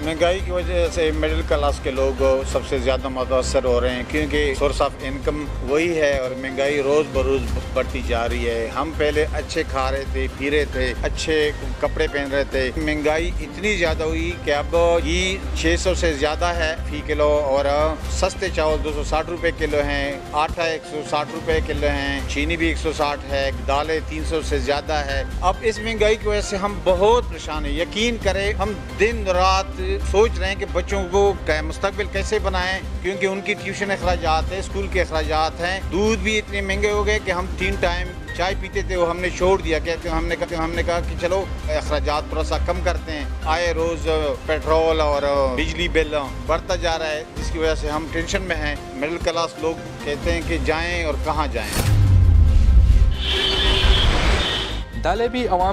महंगाई की वजह से मिडिल क्लास के लोग सबसे ज़्यादा मुतासर हो रहे हैं, क्योंकि सोर्स ऑफ इनकम वही है और महंगाई रोज़ बरोज़ बढ़ती जा रही है। हम पहले अच्छे खा रहे थे, पी रहे थे, अच्छे कपड़े पहन रहे थे। महंगाई इतनी ज़्यादा हुई कि अब ये 600 से ज़्यादा है फी किलो, और सस्ते चावल 260 रुपए किलो हैं, आटा 160 रुपए किलो हैं, चीनी भी 160 है, दालें 300 से ज़्यादा है। अब इस महंगाई की वजह से हम बहुत परेशान हैं। यकीन करें, हम दिन रात सोच रहे हैं कि बच्चों को मुस्तकबिल कैसे बनाएं, क्योंकि उनकी ट्यूशन अखराजात है, स्कूल के अखराजात हैं। दूध भी इतने महंगे हो गए कि हम 3 टाइम चाय पीते थे, वो हमने छोड़ दिया। कहते हमने कहा कि चलो अखराजात थोड़ा सा कम करते हैं। आए रोज़ पेट्रोल और बिजली बिल बढ़ता जा रहा है, जिसकी वजह से हम टेंशन में हैं। मिडिल क्लास लोग कहते हैं कि जाएं और कहाँ जाएं। दालें भी आवाम